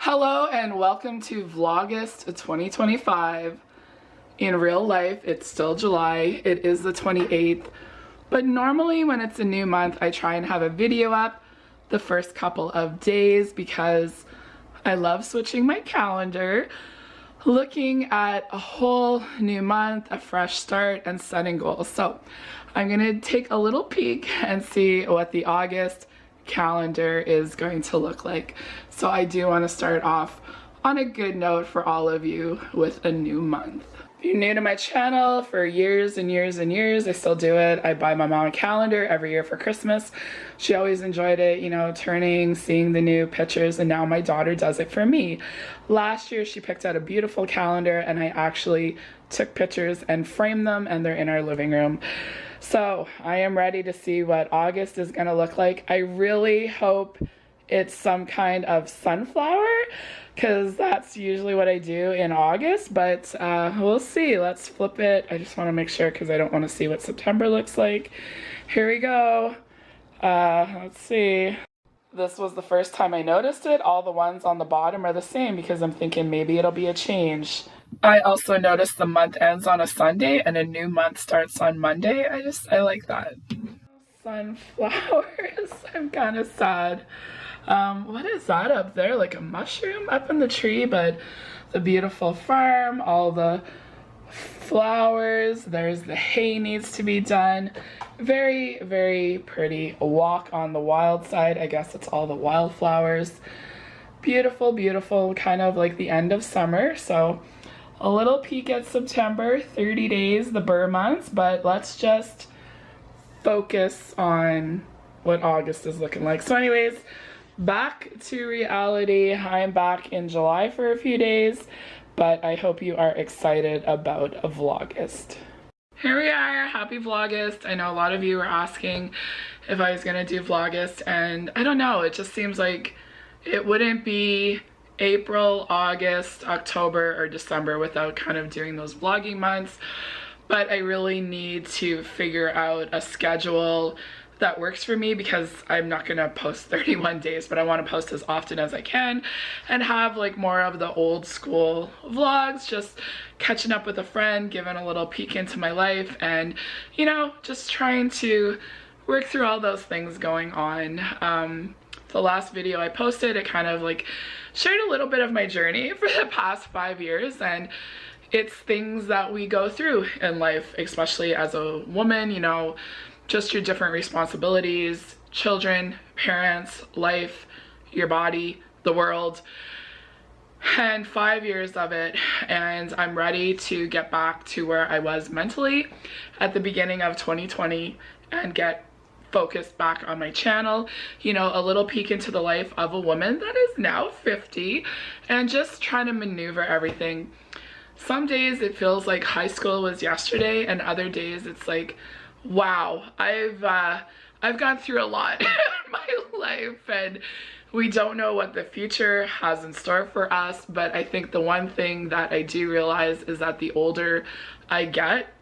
Hello and welcome to Vlogust 2025. In real life, it's still July. It is the 28th. But normally when it's a new month, I try and have a video up the first couple of days because I love switching my calendar, looking at a whole new month, a fresh start, and setting goals. So I'm gonna take a little peek and see what the August calendar is going to look like. So I do want to start off on a good note for all of you with a new month. If you're new to my channel, for years and years and years, I still do it. I buy my mom a calendar every year for Christmas. She always enjoyed it, you know, turning, seeing the new pictures, and now my daughter does it for me. Last year, she picked out a beautiful calendar and I actually took pictures and framed them, and they're in our living room. So I am ready to see what August is gonna look like. I really hope it's some kind of sunflower, because that's usually what I do in August, but we'll see. Let's flip it. I just want to make sure because I don't want to see what September looks like. Here we go. Let's see. This was the first time I noticed it. All the ones on the bottom are the same because I'm thinking maybe it'll be a change. I also noticed the month ends on a Sunday and a new month starts on Monday. I like that. Sunflowers. I'm kind of sad. What is that up there? Like a mushroom up in the tree, but the beautiful farm, all the flowers, there's the hay needs to be done. Very, very pretty. A walk on the wild side. I guess it's all the wildflowers. Beautiful, beautiful, kind of like the end of summer. So a little peek at September, 30 days, the Burr months, but let's just focus on what August is looking like. So anyways, back to reality. I'm back in July for a few days, but I hope you are excited about a Vlogust. Here we are, happy Vlogust. I know a lot of you were asking if I was gonna do Vlogust, and I don't know, it just seems like it wouldn't be April, August, October, or December without kind of doing those vlogging months. But I really need to figure out a schedule that works for me, because I'm not gonna post 31 days, but I want to post as often as I can and have like more of the old school vlogs, just catching up with a friend, giving a little peek into my life, and you know, just trying to work through all those things going on. The last video I posted, it kind of like shared a little bit of my journey for the past 5 years, and it's things that we go through in life, especially as a woman, you know, just your different responsibilities, children, parents, life, your body, the world, and 5 years of it. And I'm ready to get back to where I was mentally at the beginning of 2020 and get focused back on my channel. You know, a little peek into the life of a woman that is now 50 and just trying to maneuver everything. Some days it feels like high school was yesterday, and other days it's like, wow, I've gone through a lot in my life, and we don't know what the future has in store for us. But I think the one thing that I do realize is that the older I get,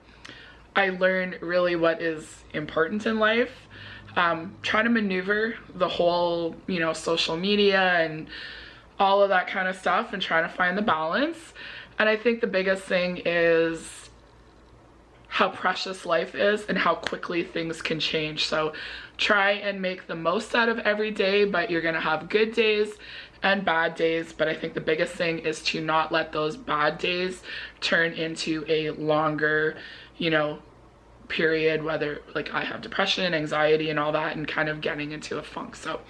I learn really what is important in life. Trying to maneuver the whole, you know, social media and all of that kind of stuff, and trying to find the balance. And I think the biggest thing is how precious life is and how quickly things can change. So try and make the most out of every day, but you're gonna have good days and bad days. But I think the biggest thing is to not let those bad days turn into a longer, you know, period, whether like I have depression, anxiety, and all that, and kind of getting into a funk. So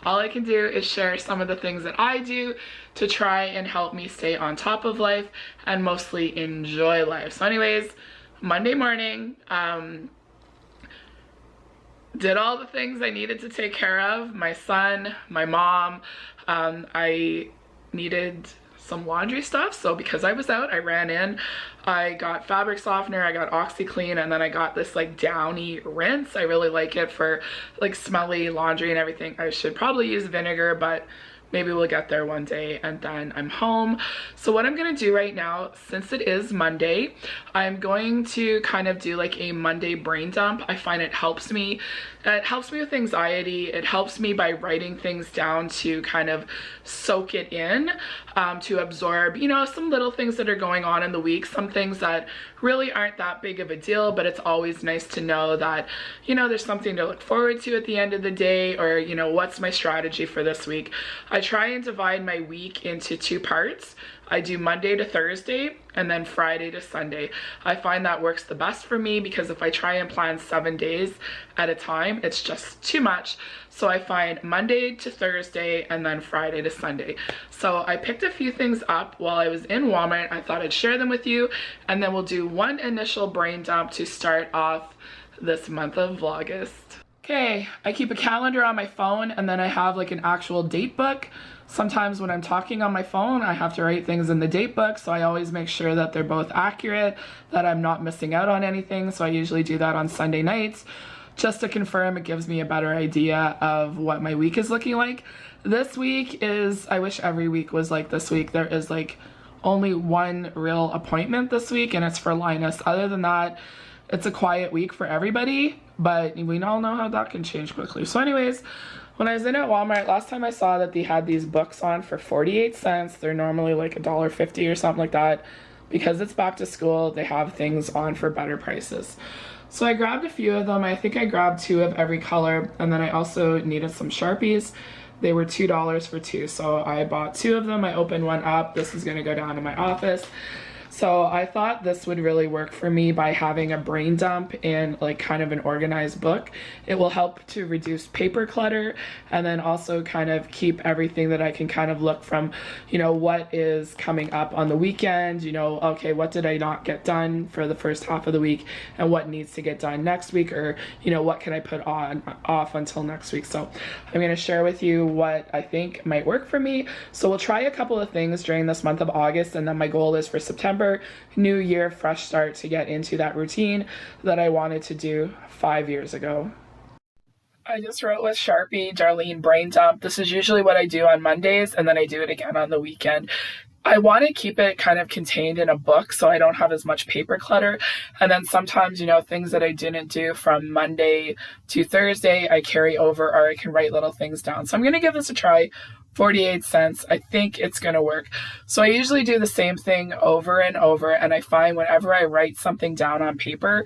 all I can do is share some of the things that I do to try and help me stay on top of life and mostly enjoy life. So anyways, Monday morning, did all the things I needed to take care of. My son, my mom, I needed some laundry stuff, so because I was out, I ran in, I got fabric softener, I got OxyClean, and then I got this like downy rinse. I really like it for like smelly laundry and everything. I should probably use vinegar, but maybe we'll get there one day and then I'm home. So what I'm gonna do right now, since it is Monday, I'm going to kind of do like a Monday brain dump. I find it helps me. It helps me with anxiety. It helps me by writing things down to kind of soak it in, to absorb, you know, some little things that are going on in the week, some things that really aren't that big of a deal, but it's always nice to know that, you know, there's something to look forward to at the end of the day, or, you know, what's my strategy for this week. I try and divide my week into 2 parts. I do Monday to Thursday and then Friday to Sunday. I find that works the best for me because if I try and plan 7 days at a time, it's just too much. So I find Monday to Thursday and then Friday to Sunday. So I picked a few things up while I was in Walmart. I thought I'd share them with you, and then we'll do one initial brain dump to start off this month of Vlogust. Okay, I keep a calendar on my phone, and then I have like an actual date book. Sometimes when I'm talking on my phone, I have to write things in the date book, so I always make sure that they're both accurate, that I'm not missing out on anything. So I usually do that on Sunday nights just to confirm. It gives me a better idea of what my week is looking like. This week is, I wish every week was like this week. There is like only one real appointment this week, and it's for Linus. Other than that, it's a quiet week for everybody, but we all know how that can change quickly. So anyways, when I was in at Walmart, last time I saw that they had these books on for 48 cents. They're normally like $1.50 or something like that. Because it's back to school, they have things on for better prices. So I grabbed a few of them. I think I grabbed 2 of every color, and then I also needed some Sharpies. They were $2 for 2, so I bought 2 of them. I opened one up. This is gonna go down to my office. So I thought this would really work for me by having a brain dump in like kind of an organized book. It will help to reduce paper clutter, and then also kind of keep everything that I can kind of look from, you know, what is coming up on the weekend, you know, okay, what did I not get done for the first half of the week, and what needs to get done next week, or, you know, what can I put off until next week. So I'm going to share with you what I think might work for me. So we'll try a couple of things during this month of August, and then my goal is for September, new year, fresh start, to get into that routine that I wanted to do 5 years ago. I just wrote with Sharpie, Darlene, brain dump. This is usually what I do on Mondays, and then I do it again on the weekend. I want to keep it kind of contained in a book so I don't have as much paper clutter. And then sometimes, you know, things that I didn't do from Monday to Thursday, I carry over, or I can write little things down. So I'm going to give this a try. 48 cents. I think it's going to work. So I usually do the same thing over and over, and I find whenever I write something down on paper,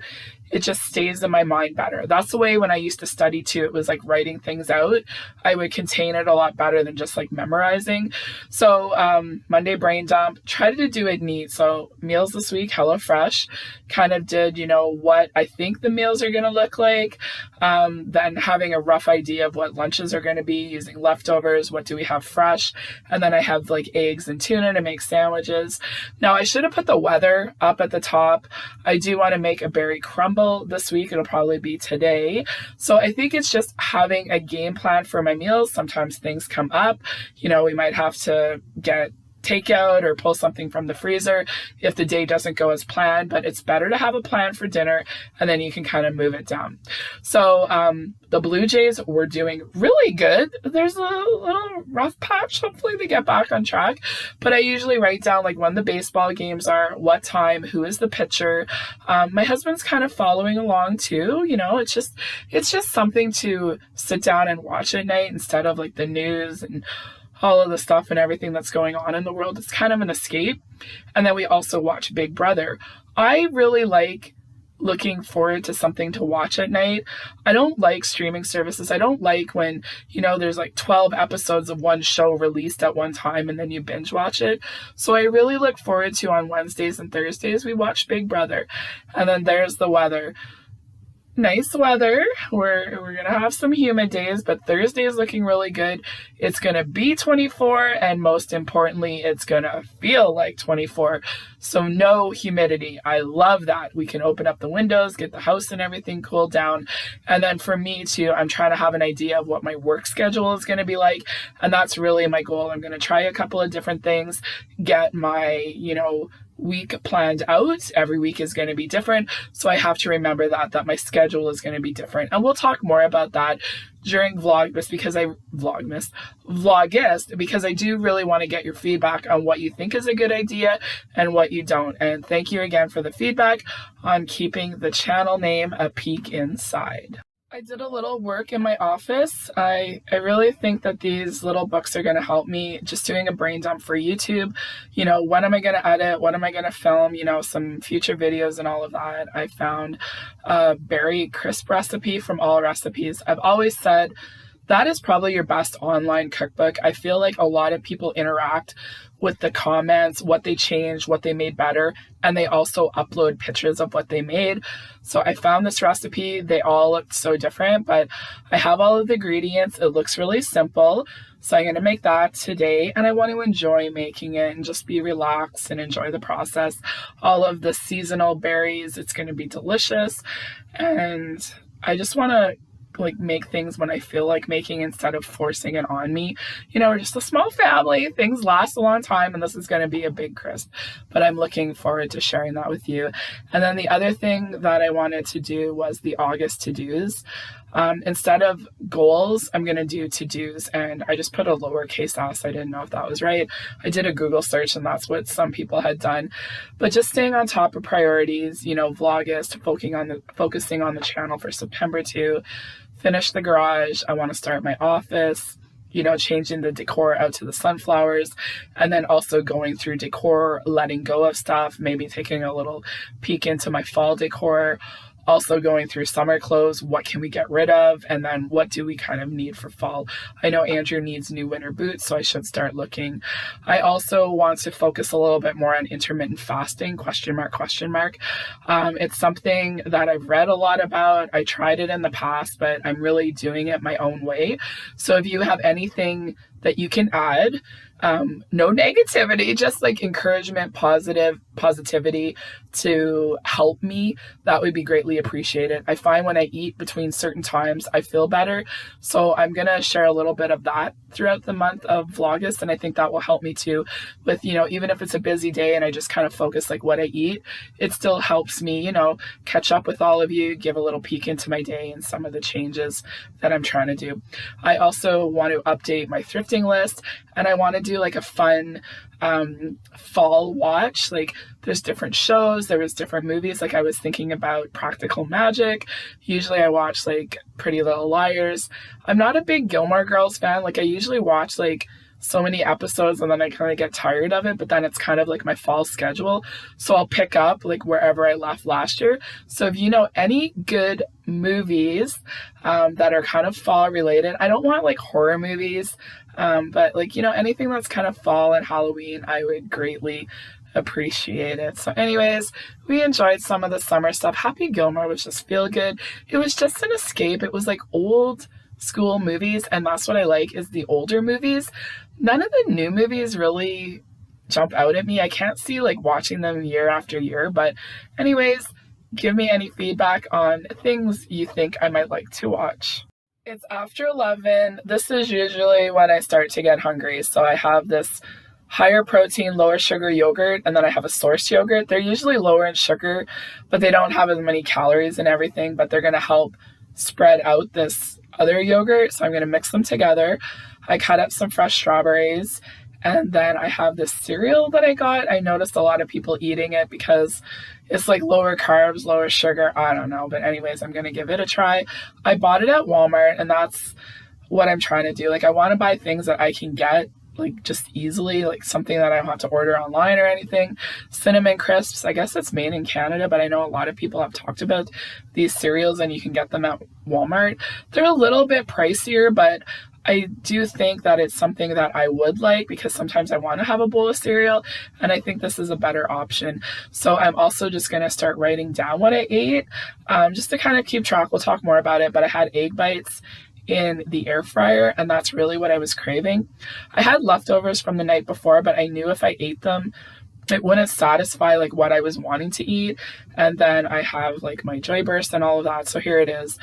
it just stays in my mind better. That's the way when I used to study too. It was like writing things out. I would contain it a lot better than just like memorizing. So Monday brain dump, try to do it neat. So meals this week, HelloFresh, kind of did, you know, what I think the meals are going to look like. Then having a rough idea of what lunches are going to be, using leftovers, what do we have fresh. And then I have like eggs and tuna to make sandwiches. Now I should have put the weather up at the top. I do want to make a berry crumble this week. It'll probably be today. So I think it's just having a game plan for my meals. Sometimes things come up, you know, we might have to get takeout or pull something from the freezer if the day doesn't go as planned, but it's better to have a plan for dinner, and then you can kind of move it down. So the Blue Jays were doing really good. There's a little rough patch. Hopefully they get back on track, but I usually write down like when the baseball games are, what time, who is the pitcher. My husband's kind of following along too. You know, it's just something to sit down and watch at night instead of like the news and all of the stuff and everything that's going on in the world. It's kind of an escape. And then we also watch Big Brother. I really like looking forward to something to watch at night. I don't like streaming services. I don't like when, you know, there's like 12 episodes of one show released at one time and then you binge watch it. So I really look forward to, on Wednesdays and Thursdays, we watch Big Brother. And then there's the weather. Nice weather. We're gonna have some humid days, but Thursday is looking really good. It's gonna be 24, and most importantly, it's gonna feel like 24. So no humidity. I love that. We can open up the windows, get the house and everything cooled down. And then for me too, I'm trying to have an idea of what my work schedule is gonna be like, and that's really my goal. I'm gonna try a couple of different things, get my, you know, week planned out. Every week is going to be different. So I have to remember that my schedule is going to be different. And we'll talk more about that during Vlogust because Vlogust because I do really want to get your feedback on what you think is a good idea and what you don't. And thank you again for the feedback on keeping the channel name A Peek Inside. I did a little work in my office. I really think that these little books are going to help me just doing a brain dump for YouTube. You know, when am I going to edit? What am I going to film? You know, some future videos and all of that. I found a berry crisp recipe from All Recipes. I've always said that is probably your best online cookbook. I feel like a lot of people interact with the comments, what they changed, what they made better, and they also upload pictures of what they made. So I found this recipe. They all looked so different, but I have all of the ingredients. It looks really simple. So I'm going to make that today, and I want to enjoy making it and just be relaxed and enjoy the process. All of the seasonal berries, it's going to be delicious, and I just want to like make things when I feel like making instead of forcing it on me. You know, we're just a small family. Things last a long time, and this is going to be a big crisp. But I'm looking forward to sharing that with you. And then the other thing that I wanted to do was the August to-dos. Instead of goals, I'm going to do to-dos, and I just put a lowercase s. I didn't know if that was right. I did a Google search, and that's what some people had done. But just staying on top of priorities, you know, Vlogust, focusing on the channel for September 2, finish the garage. I want to start my office, you know, changing the decor out to the sunflowers, and then also going through decor, letting go of stuff, maybe taking a little peek into my fall decor. Also going through summer clothes, what can we get rid of, and then what do we kind of need for fall. I know Andrew needs new winter boots, so I should start looking. I also want to focus a little bit more on intermittent fasting, question mark. It's something that I've read a lot about. I tried it in the past, but I'm really doing it my own way. So if you have anything that you can add, no negativity, just like encouragement, positivity to help me, that would be greatly appreciated. I find when I eat between certain times, I feel better. So I'm going to share a little bit of that throughout the month of Vlogust. And I think that will help me too with, you know, even if it's a busy day and I just kind of focus like what I eat, it still helps me, you know, catch up with all of you, give a little peek into my day and some of the changes that I'm trying to do. I also want to update my thrifting list, and I want to do like a fun fall watch. Like there's different shows, there was different movies. Like I was thinking about Practical Magic. Usually I watch like Pretty Little Liars. I'm not a big Gilmore Girls fan. Like I usually watch like so many episodes and then I kind of get tired of it, but then it's kind of like my fall schedule. So I'll pick up like wherever I left last year. So if you know any good movies that are kind of fall related, I don't want like horror movies, but like, you know, anything that's kind of fall and Halloween, I would greatly appreciate it. So anyways, we enjoyed some of the summer stuff. Happy Gilmore was just feel good. It was just an escape. It was like old school movies, and that's what I like, is the older movies. None of the new movies really jump out at me. I can't see like watching them year after year, but anyways, give me any feedback on things you think I might like to watch. It's after 11. This is usually when I start to get hungry. So I have this higher protein, lower sugar yogurt, and then I have a source yogurt. They're usually lower in sugar, but they don't have as many calories and everything, but they're going to help spread out this other yogurt. So I'm going to mix them together. I cut up some fresh strawberries, and then I have this cereal that I got. I noticed a lot of people eating it because it's like lower carbs, lower sugar. I don't know. But anyways, I'm going to give it a try. I bought it at Walmart, and that's what I'm trying to do. Like I want to buy things that I can get like just easily, like something that I don't have to order online or anything. Cinnamon crisps, I guess it's made in Canada, but I know a lot of people have talked about these cereals and you can get them at Walmart. They're a little bit pricier, but I do think that it's something that I would like because sometimes I want to have a bowl of cereal, and I think this is a better option. So I'm also just going to start writing down what I ate, just to kind of keep track. We'll talk more about it, but I had egg bites in the air fryer, and that's really what I was craving. I had leftovers from the night before, but I knew if I ate them it wouldn't satisfy like what I was wanting to eat. And then I have like my joy burst and all of that. So here it is.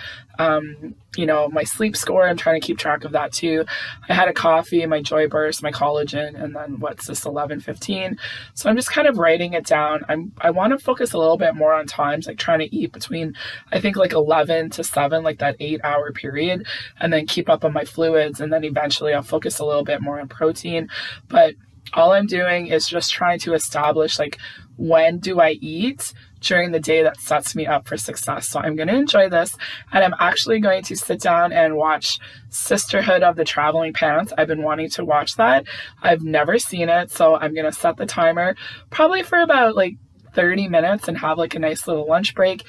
You know, my sleep score, I'm trying to keep track of that too. I had a coffee, my joy burst, my collagen, and then what's this, 11:15. So I'm just kind of writing it down. I want to focus a little bit more on times, like trying to eat between, I think like 11 to 7, like that 8-hour period, and then keep up on my fluids. And then eventually I'll focus a little bit more on protein. But all I'm doing is just trying to establish like, when do I eat during the day that sets me up for success. So I'm going to enjoy this, and I'm actually going to sit down and watch Sisterhood of the Traveling Pants. I've been wanting to watch that. I've never seen it, so I'm going to set the timer probably for about like 30 minutes and have like a nice little lunch break,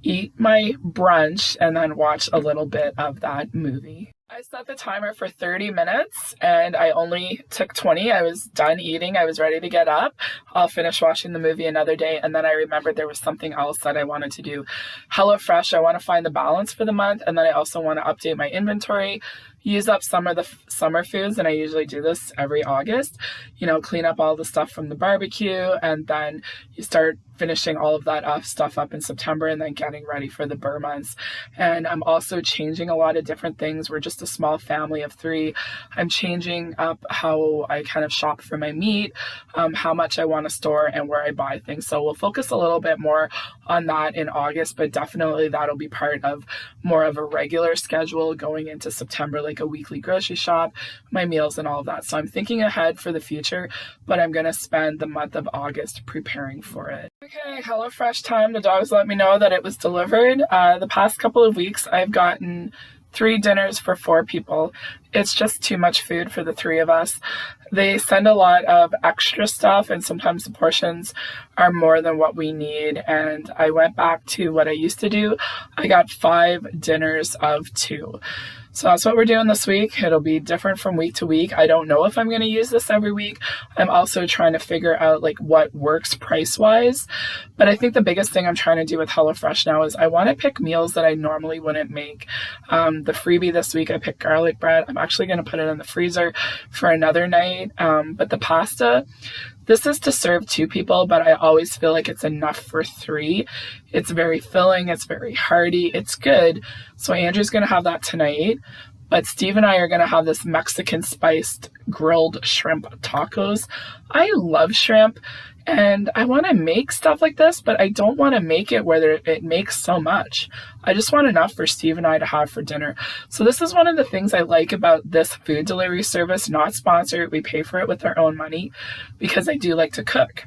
eat my brunch, and then watch a little bit of that movie. I set the timer for 30 minutes and I only took 20. I was done eating. I was ready to get up. I'll finish watching the movie another day. And then I remembered there was something else that I wanted to do. HelloFresh, I want to find the balance for the month. And then I also want to update my inventory, use up some of the summer foods. And I usually do this every August, you know, clean up all the stuff from the barbecue. And then you start finishing all of that stuff up in September and then getting ready for the Burr months. And I'm also changing a lot of different things. We're just a small family of 3. I'm changing up how I kind of shop for my meat, how much I want to store, and where I buy things. So we'll focus a little bit more on that in August, but definitely that'll be part of more of a regular schedule going into September, like a weekly grocery shop, my meals and all of that. So I'm thinking ahead for the future, but I'm going to spend the month of August preparing for it. Okay, HelloFresh time. The dogs let me know that it was delivered. The past couple of weeks, I've gotten 3 dinners for 4 people. It's just too much food for the 3 of us. They send a lot of extra stuff, and sometimes the portions are more than what we need. And I went back to what I used to do. I got 5 dinners of 2. So that's what we're doing this week. It'll be different from week to week. I don't know if I'm going to use this every week. I'm also trying to figure out like what works price-wise. But I think the biggest thing I'm trying to do with HelloFresh now is I want to pick meals that I normally wouldn't make. The freebie this week, I picked garlic bread. I'm actually going to put it in the freezer for another night. But the pasta, this is to serve 2 people, but I always feel like it's enough for 3. It's very filling. It's very hearty. It's good. So Andrew's going to have that tonight. But Steve and I are going to have this Mexican spiced grilled shrimp tacos. I love shrimp and I want to make stuff like this, but I don't want to make it where it makes so much. I just want enough for Steve and I to have for dinner. So this is one of the things I like about this food delivery service, not sponsored. We pay for it with our own money because I do like to cook.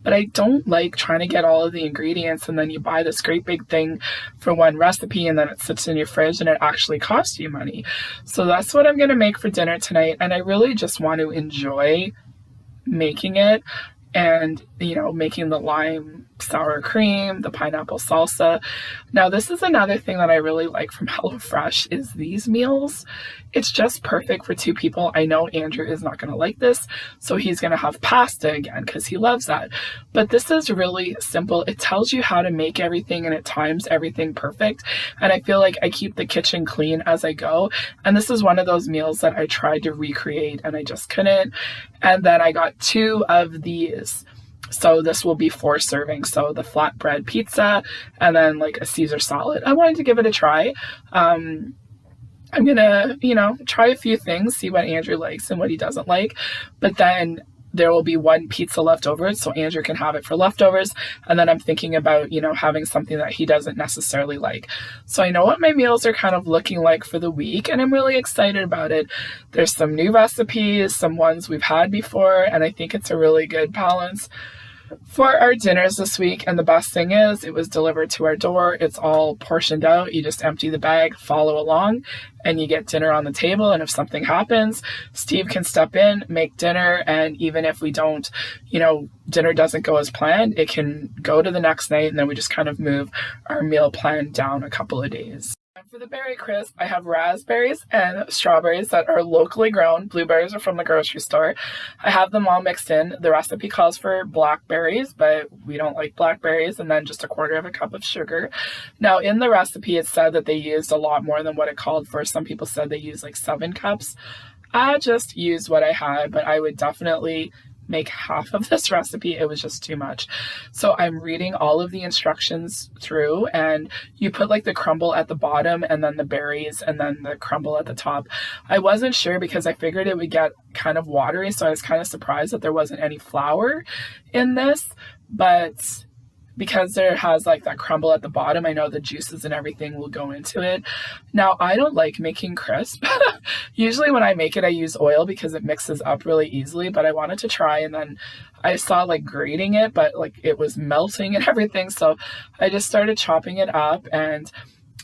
But I don't like trying to get all of the ingredients and then you buy this great big thing for one recipe and then it sits in your fridge and it actually costs you money. So that's what I'm going to make for dinner tonight. And I really just want to enjoy making it and, you know, making the lime sour cream, the pineapple salsa. Now, this is another thing that I really like from HelloFresh is these meals. It's just perfect for 2 people. I know Andrew is not going to like this, so he's going to have pasta again because he loves that. But this is really simple. It tells you how to make everything and it times everything perfect. And I feel like I keep the kitchen clean as I go. And this is one of those meals that I tried to recreate and I just couldn't. And then I got 2 of these. So this will be 4 servings. So the flatbread pizza and then like a Caesar salad. I wanted to give it a try. I'm going to, you know, try a few things, see what Andrew likes and what he doesn't like. But then there will be 1 pizza left over, so Andrew can have it for leftovers. And then I'm thinking about, you know, having something that he doesn't necessarily like. So I know what my meals are kind of looking like for the week, and I'm really excited about it. There's some new recipes, some ones we've had before, and I think it's a really good balance for our dinners this week. And the best thing is it was delivered to our door. It's all portioned out. You just empty the bag, follow along, and you get dinner on the table. And if something happens, Steve can step in, make dinner. And even if we don't, you know, dinner doesn't go as planned, it can go to the next night. And then we just kind of move our meal plan down a couple of days. For the berry crisp, I have raspberries and strawberries that are locally grown. Blueberries are from the grocery store. I have them all mixed in. The recipe calls for blackberries, but we don't like blackberries, and then just a 1/4 cup of sugar. Now, in the recipe, it said that they used a lot more than what it called for. Some people said they used like 7 cups. I just used what I had, but I would definitely make half of this recipe. It was just too much. So I'm reading all of the instructions through, and you put like the crumble at the bottom and then the berries and then the crumble at the top. I wasn't sure because I figured it would get kind of watery, so I was kind of surprised that there wasn't any flour in this, but because there has like that crumble at the bottom, I know the juices and everything will go into it. Now, I don't like making crisp. Usually when I make it, I use oil because it mixes up really easily, but I wanted to try, and then I saw like grating it, but like it was melting and everything. So I just started chopping it up, and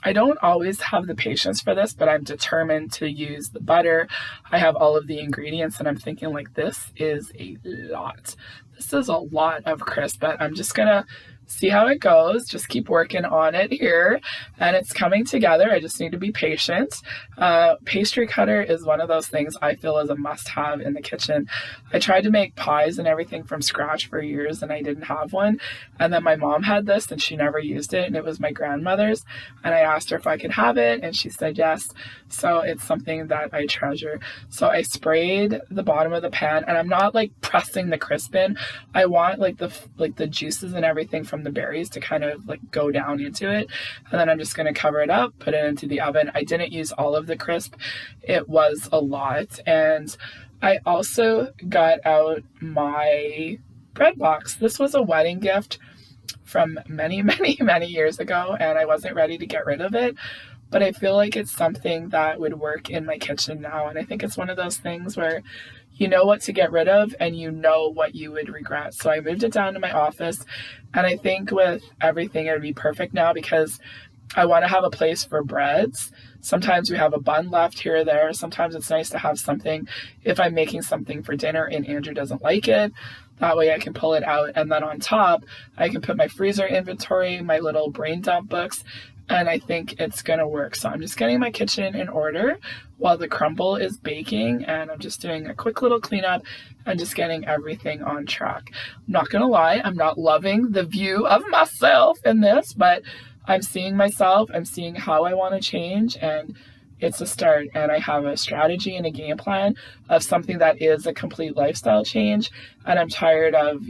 I don't always have the patience for this, but I'm determined to use the butter. I have all of the ingredients, and I'm thinking like, this is a lot. This is a lot of crisp, but I'm just gonna see how it goes. Just keep working on it here, and it's coming together. I just need to be patient. Pastry cutter is one of those things I feel is a must-have in the kitchen. I tried to make pies and everything from scratch for years, and I didn't have one. And then my mom had this, and she never used it, and it was my grandmother's. And I asked her if I could have it, and she said yes. So it's something that I treasure. So I sprayed the bottom of the pan, and I'm not like pressing the crisp in. I want like the juices and everything from the berries to kind of like go down into it, and then I'm just going to cover it up, put it into the oven. I didn't use all of the crisp. It was a lot. And I also got out my bread box. This was a wedding gift from many years ago, and I wasn't ready to get rid of it, but I feel like it's something that would work in my kitchen now. And I think it's one of those things where you know what to get rid of and you know what you would regret. So I moved it down to my office, and I think with everything it would be perfect now because I want to have a place for breads. Sometimes we have a bun left here or there. Sometimes it's nice to have something if I'm making something for dinner and Andrew doesn't like it. That way I can pull it out, and then on top I can put my freezer inventory, my little brain dump books, and I think it's gonna work. So I'm just getting my kitchen in order while the crumble is baking, and I'm just doing a quick little cleanup and just getting everything on track. I'm not gonna lie, I'm not loving the view of myself in this, but I'm seeing myself, I'm seeing how I want to change, and it's a start. And I have a strategy and a game plan of something that is a complete lifestyle change, and I'm tired of,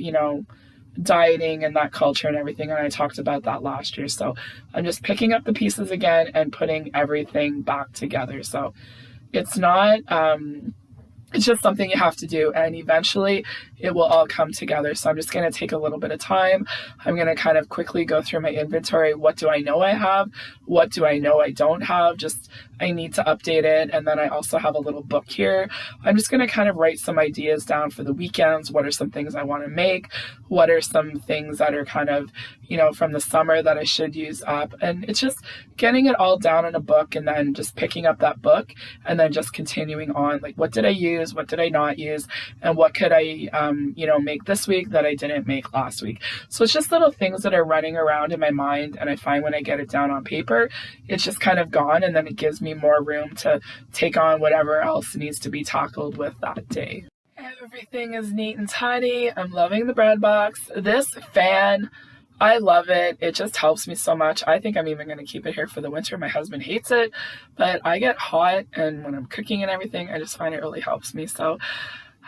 dieting and that culture and everything, and I talked about that last year. So I'm just picking up the pieces again and putting everything back together. So it's not it's just something you have to do, and eventually it will all come together. So I'm just going to take a little bit of time. I'm going to kind of quickly go through my inventory. What do I know I have? What do I know I don't have? Just I need to update it. And then I also have a little book here. I'm just going to kind of write some ideas down for the weekends. What are some things I want to make? What are some things that are kind of, from the summer that I should use up? And it's just getting it all down in a book, and then just picking up that book and then just continuing on. Like, what did I use? What did I not use? And what could I, make this week that I didn't make last week? So it's just little things that are running around in my mind. And I find when I get it down on paper, it's just kind of gone. And then it gives me more room to take on whatever else needs to be tackled with that day. Everything is neat and tidy. I'm loving the bread box. This fan, I love it. It just helps me so much. I think I'm even going to keep it here for the winter. My husband hates it, but I get hot, and when I'm cooking and everything, I just find it really helps me. So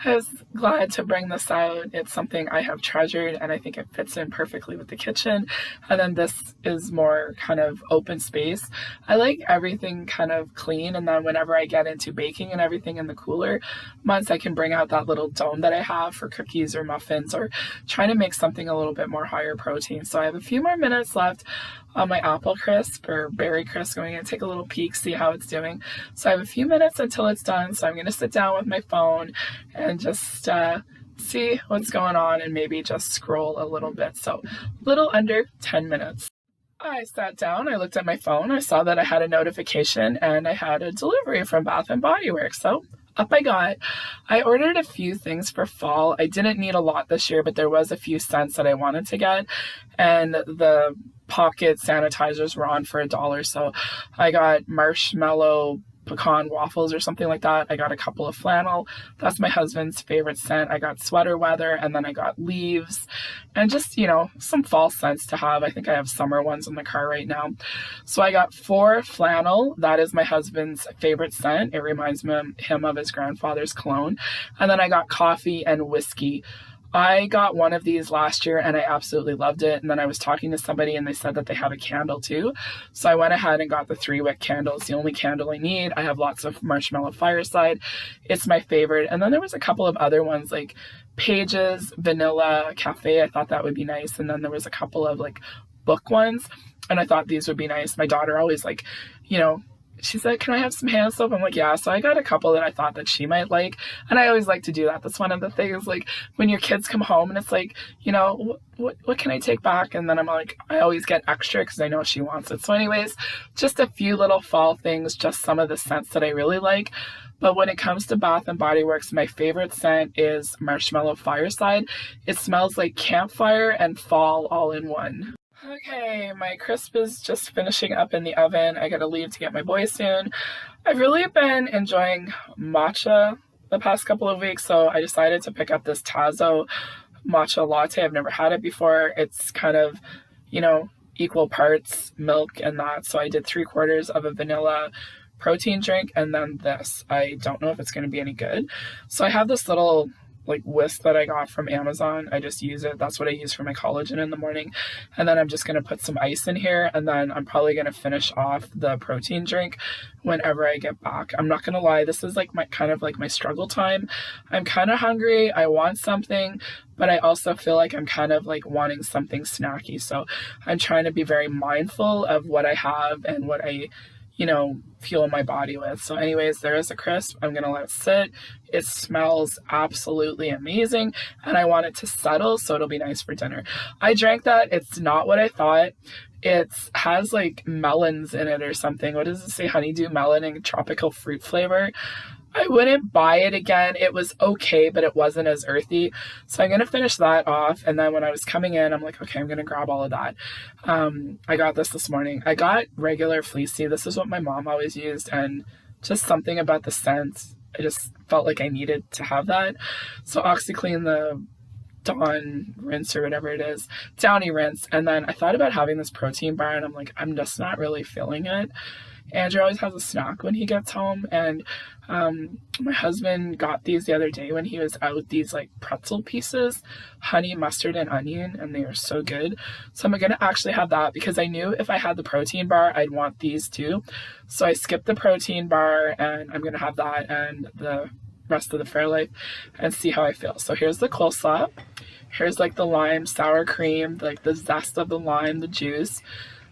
I was glad to bring this out. It's something I have treasured, and I think it fits in perfectly with the kitchen. And then this is more kind of open space. I like everything kind of clean, and then whenever I get into baking and everything in the cooler months, I can bring out that little dome that I have for cookies or muffins, or trying to make something a little bit more higher protein. So I have a few more minutes left on my apple crisp or berry crisp. Going to take a little peek, see how it's doing. So I have a few minutes until it's done. So I'm going to sit down with my phone and just see what's going on, and maybe just scroll a little bit. So a little under 10 minutes. I sat down, I looked at my phone, I saw that I had a notification, and I had a delivery from Bath and Body Works. So up I got. I ordered a few things for fall. I didn't need a lot this year, but there was a few scents that I wanted to get, and the pocket sanitizers were on for $1. So I got marshmallow pecan waffles or something like that. I got a couple of flannel. That's my husband's favorite scent. I got sweater weather, and then I got leaves and just, you know, some fall scents to have. I think I have summer ones in the car right now. So I got 4 flannel. That is my husband's favorite scent. It reminds him of his grandfather's cologne. And then I got coffee and whiskey. I got one of these last year and I absolutely loved it. And then I was talking to somebody and they said that they have a candle too. So I went ahead and got the 3-wick candle. It's the only candle I need. I have lots of marshmallow fireside. It's my favorite. And then there was a couple of other ones like Pages, Vanilla Cafe. I thought that would be nice. And then there was a couple of like book ones and I thought these would be nice. My daughter always like, you know, she said, can I have some hand soap? I'm like, yeah. So I got a couple that I thought that she might like. And I always like to do that. That's one of the things, like when your kids come home and it's like, you know, what can I take back? And then I'm like, I always get extra because I know she wants it. So anyways, just a few little fall things, just some of the scents that I really like. But when it comes to Bath & Body Works, my favorite scent is Marshmallow Fireside. It smells like campfire and fall all in one. Okay, my crisp is just finishing up in the oven. I gotta leave to get my boy soon. I've really been enjoying matcha the past couple of weeks, so I decided to pick up this Tazo matcha latte. I've never had it before. It's kind of, you know, equal parts milk and that. So I did 3/4 of a vanilla protein drink and then this. I don't know if it's going to be any good. So I have this little like whisk that I got from Amazon. I just use it. That's what I use for my collagen in the morning. And then I'm just going to put some ice in here and then I'm probably going to finish off the protein drink whenever I get back. I'm not going to lie, this is like my kind of like my struggle time. I'm kind of hungry. I want something, but I also feel like I'm kind of like wanting something snacky. So I'm trying to be very mindful of what I have and what I, you know, fuel my body with. So anyways, there is a crisp. I'm gonna let it sit. It smells absolutely amazing and I want it to settle so it'll be nice for dinner. I drank that. It's not what I thought. It has like melons in it or something. What does it say? Honeydew melon and tropical fruit flavor. I wouldn't buy it again. It was okay, but it wasn't as earthy. So I'm going to finish that off. And then when I was coming in, I'm like, okay, I'm going to grab all of that. I got this morning. I got regular fleecy. This is what my mom always used. And just something about the scent. I just felt like I needed to have that. So OxiClean, the Dawn rinse or whatever it is, Downy rinse. And then I thought about having this protein bar and I'm like, I'm just not really feeling it. Andrew always has a snack when he gets home, and my husband got these the other day when he was out, these like pretzel pieces, honey, mustard, and onion, and they are so good. So I'm gonna actually have that because I knew if I had the protein bar, I'd want these too. So I skipped the protein bar and I'm gonna have that and the rest of the Fairlife and see how I feel. So here's the coleslaw. Here's like the lime sour cream, like the zest of the lime, the juice,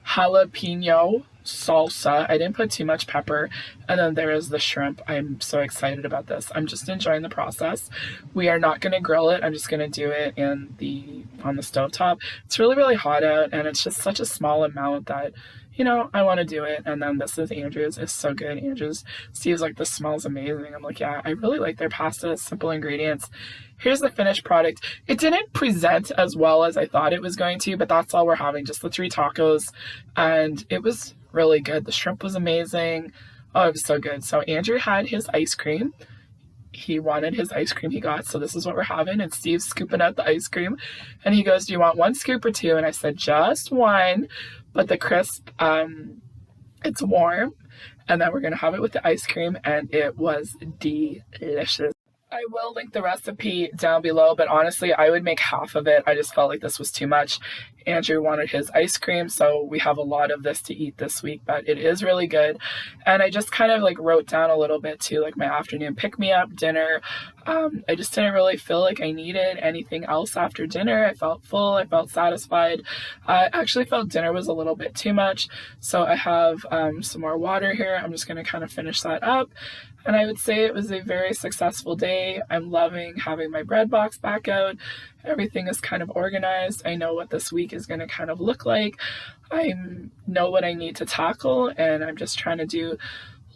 jalapeno salsa. I didn't put too much pepper. And then there is the shrimp. I'm so excited about this. I'm just enjoying the process. We are not going to grill it. I'm just going to do it on the stovetop. It's really, really hot out and it's just such a small amount that, you know, I want to do it. And then this is Andrew's. It's so good. Andrew's, Steve's like, this smells amazing. I'm like, yeah, I really like their pasta. Simple ingredients. Here's the finished product. It didn't present as well as I thought it was going to, but that's all we're having. Just the 3 tacos. And it was really good. The shrimp was amazing. Oh, it was so good. So Andrew had his ice cream. He wanted his ice cream he got. So this is what we're having. And Steve's scooping out the ice cream. And he goes, do you want 1 scoop or 2? And I said, just 1. But the crisp, it's warm. And then we're going to have it with the ice cream. And it was delicious. I will link the recipe down below, but honestly, I would make half of it. I just felt like this was too much. Andrew wanted his ice cream, so we have a lot of this to eat this week, but it is really good. And I just kind of like wrote down a little bit too, like my afternoon pick-me-up, dinner. I just didn't really feel like I needed anything else after dinner. I felt full. I felt satisfied. I actually felt dinner was a little bit too much, so I have some more water here. I'm just going to kind of finish that up. And I would say it was a very successful day. I'm loving having my bread box back out. Everything is kind of organized. I know what this week is going to kind of look like. I know what I need to tackle, and I'm just trying to do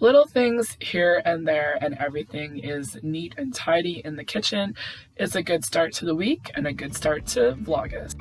little things here and there, and everything is neat and tidy in the kitchen. It's a good start to the week and a good start to Vlogust.